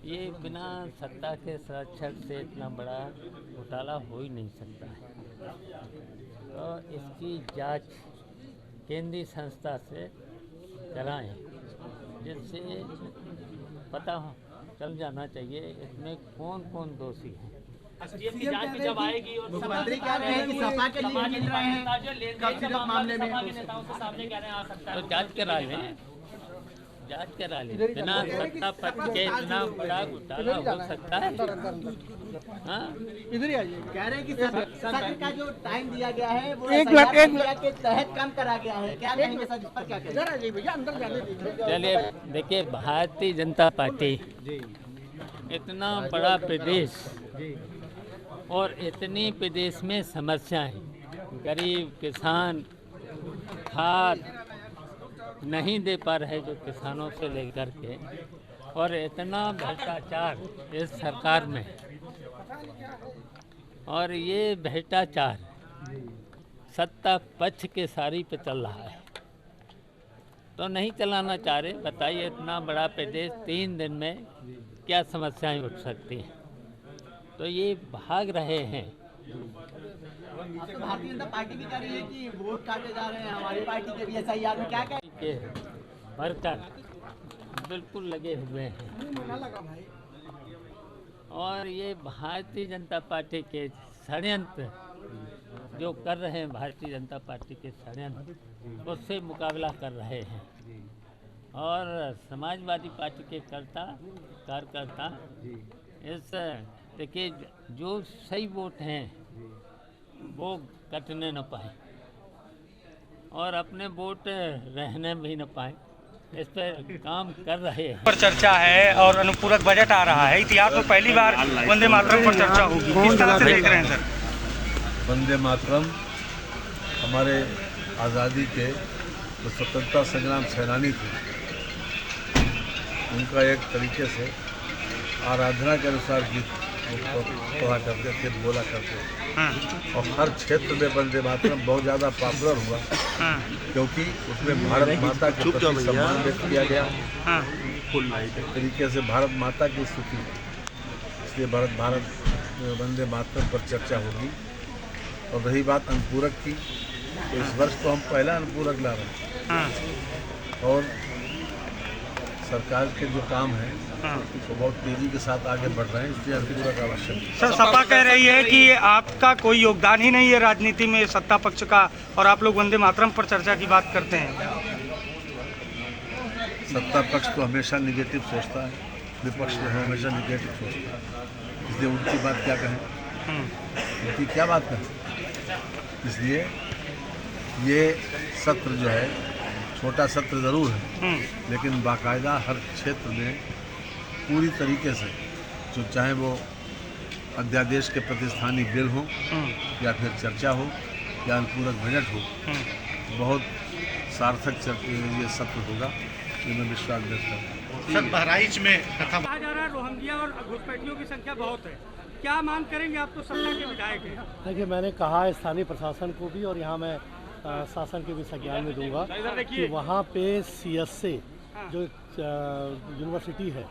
ये बिना सत्ता के संरक्षण से इतना बड़ा घोटाला हो ही नहीं सकता है। तो इसकी जांच केंद्रीय संस्था से कराएं, जिससे पता चल जाना चाहिए इसमें कौन कौन दोषी हैं। एसटीएफ की जांच में जब आएगी और मुख्यमंत्री कह रहे हैं कि सपा के लिए मिल रहे हैं कब्जे मामले में सपा के नेताओं से सामने कह रहे हैं आ सकता है तो जांच करा लें, जांच करा लें। बिना सत्ता पक्ष के इतना बड़ा घोटाला हो सकता है? हाँ, इधर ही आइए। कह रहे हैं कि सत्र का जो टाइम दिया गया है वो एक मिनट, एक SIR के तहत कम करा गया है। क्या कहेंगे सर, इस पर क्या कहेंगे? इधर आ जाइए भैया, अंदर जाने दीजिए। चलिए देखिए, भारतीय जनता पार्टी इतना बड़ा प्रदेश और इतनी प्रदेश में समस्याएं, गरीब किसान खाद नहीं दे पा रहे जो किसानों से लेकर के, और इतना भ्रष्टाचार इस सरकार में, और ये भ्रष्टाचार सत्ता पक्ष के सारी पे चल रहा है, तो नहीं चलाना चाह रहे। बताइए, इतना बड़ा प्रदेश 3 दिन में क्या समस्याएं उठ सकती हैं? तो ये भाग रहे हैं। तो भारतीय जनता पार्टी भी कह रही है कि वोट काटे जा रहे हैं हमारी पार्टी के भी SIR में। क्या कहेंगे? के वर्कर बिल्कुल लगे हुए हैं, और ये भारतीय जनता पार्टी के षड्यंत्र जो कर रहे हैं, भारतीय जनता पार्टी के षड्यंत्र उससे मुकाबला कर रहे हैं। और समाजवादी पार्टी के कार्यकर्ता इस देखिए, जो सही वोट हैं वो कटने न पाए और अपने वोट रहने भी न पाए, इस पर काम कर रहे हैं। पर चर्चा है और अनुपूरक बजट आ रहा है। इतिहास में पहली बार वंदे मातरम पर चर्चा होगी, किस तरह से देख रहे हैं सर? वंदे मातरम हमारे आज़ादी के जो स्वतंत्रता संग्राम सेनानी थे, उनका एक तरीके से आराधना के अनुसार गीत पढ़ा करते थे, बोला करते थे। और हर क्षेत्र में वंदे मातरम बहुत ज़्यादा पॉपुलर हुआ, क्योंकि उसमें भारत माता के प्रति सम्मान व्यक्त किया गया। एक तरीके से भारत माता की स्तुति, इसलिए भारत वंदे मातरम पर चर्चा होगी। और रही बात अनुपूरक की, तो इस वर्ष तो हम पहला अनुपूरक ला रहे हैं, और सरकार के जो काम है वो बहुत तेजी के साथ आगे बढ़ रहे हैं, इसलिए अनुपूरक आवश्यक है। सर, सपा कह रही है कि आपका कोई योगदान ही नहीं है राजनीति में सत्ता पक्ष का, और आप लोग वंदे मातरम पर चर्चा की बात करते हैं। सत्ता पक्ष तो हमेशा निगेटिव सोचता है, विपक्ष जो है हमेशा निगेटिव सोचता है, इसलिए उनकी बात क्या कहें, उनकी क्या बात कहें। इसलिए ये सत्र जो है छोटा सत्र ज़रूर है, लेकिन बाकायदा हर क्षेत्र में पूरी तरीके से, जो चाहे वो अध्यादेश के प्रतिस्थानी बिल हो या फिर चर्चा हो या अनुपूरक बजट हो, बहुत सार्थक ये सत्र होगा, ये मैं विश्वास व्यक्त करता हूँ। सर, बहराइच में कहा जा रहा है रोहिंग्या और घुसपैठियों की संख्या बहुत है, क्या मांग करेंगे? आप तो सत्ता के विधायक हैं। देखिए, मैंने कहा है स्थानीय प्रशासन को भी, और यहाँ मैं शासन के भी संज्ञान में दूंगा कि वहाँ पे CSA जो यूनिवर्सिटी है,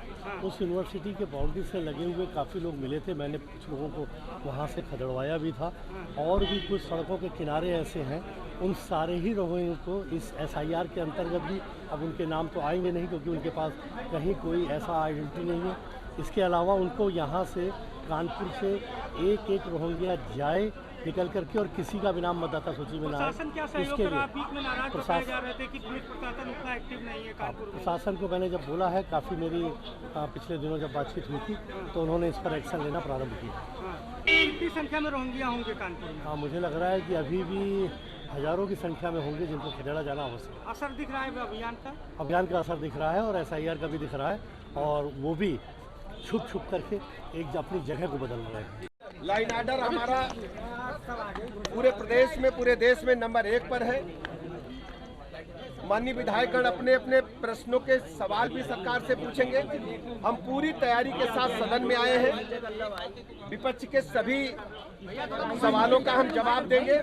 उस यूनिवर्सिटी के बाउंड्री से लगे हुए काफ़ी लोग मिले थे। मैंने कुछ लोगों को वहाँ से खदेड़वाया भी था, और भी कुछ सड़कों के किनारे ऐसे हैं, उन सारे ही लोगों को इस SIR के अंतर्गत भी, अब उनके नाम तो आएंगे नहीं क्योंकि उनके पास कहीं कोई ऐसा आइडेंटिटी नहीं है। इसके अलावा उनको यहाँ से कानपुर से एक एक रोहिंग्या जाए निकल करके, और किसी का भी नाम मतदाता सूची में ना आए। इसके लिए प्रशासन को मैंने जब बोला है, काफ़ी मेरी पिछले दिनों जब बातचीत हुई थी तो उन्होंने इस पर एक्शन लेना प्रारंभ किया। कितनी संख्या में रोहिंग्या होंगे कानपुर में? हाँ, मुझे लग रहा है कि अभी भी हज़ारों की संख्या में होंगे जिनको खदेड़ा जाना आवश्यक है। असर दिख रहा है अभियान का? अभियान का असर दिख रहा है, और SIR का भी दिख रहा है, और वो भी छुप छुप करके एक अपनी जगह को बदल रहे हैं। लाइन आर्डर हमारा पूरे प्रदेश में, पूरे देश में नंबर 1 पर है। माननीय विधायकगण अपने अपने प्रश्नों के सवाल भी सरकार से पूछेंगे। हम पूरी तैयारी के साथ सदन में आए हैं। विपक्ष के सभी सवालों का हम जवाब देंगे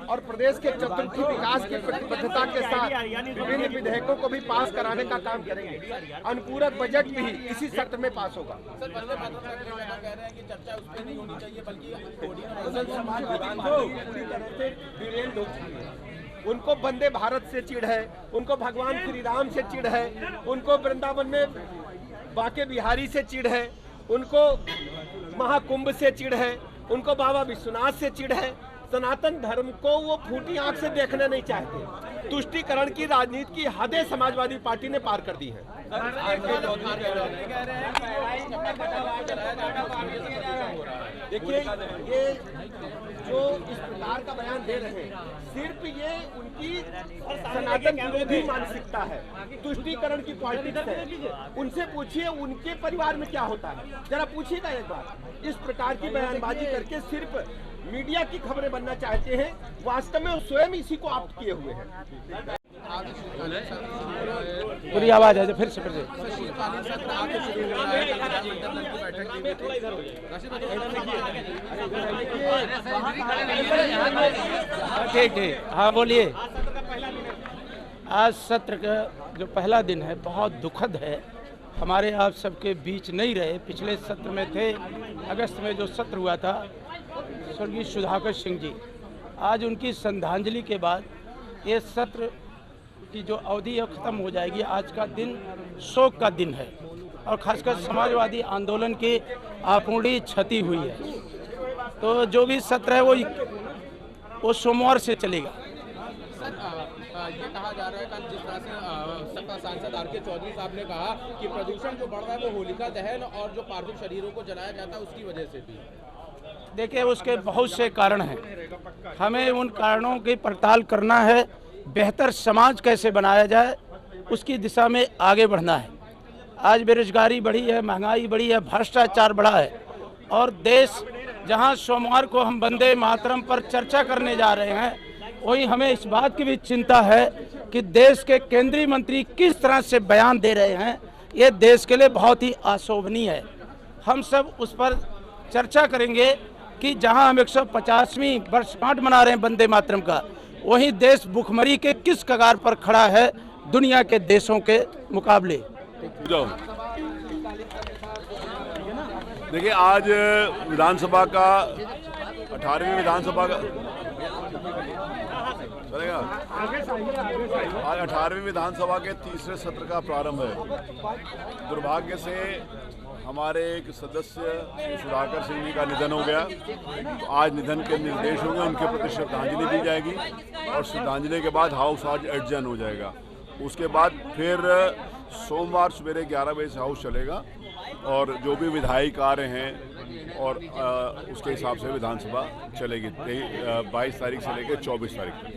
और प्रदेश के चतुर्थी विकास की प्रतिबद्धता के साथ विभिन्न विधेयकों को भी पास कराने का काम करेंगे। अनुपूरक बजट भी इसी सत्र में पास होगा। उनको वंदे भारत से चिढ़ है, उनको भगवान श्री राम से चिढ़ है, उनको वृंदावन में बाके बिहारी से चिढ़ है, उनको महाकुंभ से चिढ़ है, उनको बाबा विश्वनाथ से चिढ़ है। सनातन धर्म को वो फूटी आंख से देखना नहीं चाहते। तुष्टीकरण की राजनीति की हदें समाजवादी पार्टी ने पार कर दी है। देखिए, ये जो इस प्रकार का बयान दे रहे हैं, सिर्फ ये उनकी सनातन विरोधी मानसिकता है, तुष्टीकरण की पॉलिटिक्स है। उनसे पूछिए उनके परिवार में क्या होता है, जरा पूछिएगा एक बार। इस प्रकार की बयानबाजी करके सिर्फ मीडिया की खबरें बनना चाहते हैं, वास्तव में वो स्वयं इसी को आप्त किए हुए हैं। पूरी आवाज है, फिर से ठीक, हाँ बोलिए। आज सत्र का जो पहला दिन है बहुत दुखद है। हमारे आप सबके बीच नहीं रहे, पिछले सत्र में थे। अगस्त में जो सत्र हुआ था, स्वर्गीय सुधाकर सिंह जी, आज उनकी श्रद्धांजलि के बाद ये सत्र की जो अवधि है ख़त्म हो जाएगी। आज का दिन शोक का दिन है और खासकर समाजवादी आंदोलन की अपूर्णीय क्षति हुई है। तो जो भी सत्र है वो सोमवार से चलेगा। ये कहा जा रहा है कल जिस तरह से सपा सांसद आर के चौधरी साहब ने कहा कि प्रदूषण जो बढ़ रहा है वो होलिका दहन और जो पार्थिव शरीरों को जलाया जाता है उसकी वजह से भी। देखिए, उसके बहुत से कारण हैं, हमें उन कारणों की पड़ताल करना है। बेहतर समाज कैसे बनाया जाए उसकी दिशा में आगे बढ़ना है। आज बेरोजगारी बढ़ी है, महंगाई बढ़ी है, भ्रष्टाचार बढ़ा है और देश जहां सोमवार को हम वंदे मातरम पर चर्चा करने जा रहे हैं, वहीं हमें इस बात की भी चिंता है कि देश के केंद्रीय मंत्री किस तरह से बयान दे रहे हैं। ये देश के लिए बहुत ही अशोभनीय है। हम सब उस पर चर्चा करेंगे कि जहां हम 150वीं वर्षगांठ मना रहे हैं वंदे मातरम का, वहीं देश भुखमरी के किस कगार पर खड़ा है दुनिया के देशों के मुकाबले। देखिए, आज विधानसभा का 18वीं विधानसभा का चलेगा। आज 18वीं विधानसभा के तीसरे सत्र का प्रारंभ है। दुर्भाग्य से हमारे एक सदस्य श्री सुधाकर सिंह जी का निधन हो गया। तो आज निधन के निर्देश होंगे, उनके प्रति श्रद्धांजलि दी जाएगी और श्रद्धांजलि के बाद हाउस आज एडजर्न हो जाएगा। उसके बाद फिर सोमवार सवेरे 11 बजे से हाउस चलेगा और जो भी विधायी कार्य हैं और उसके हिसाब से विधानसभा चलेगी 22 तारीख से लेकर 24 तारीख तक।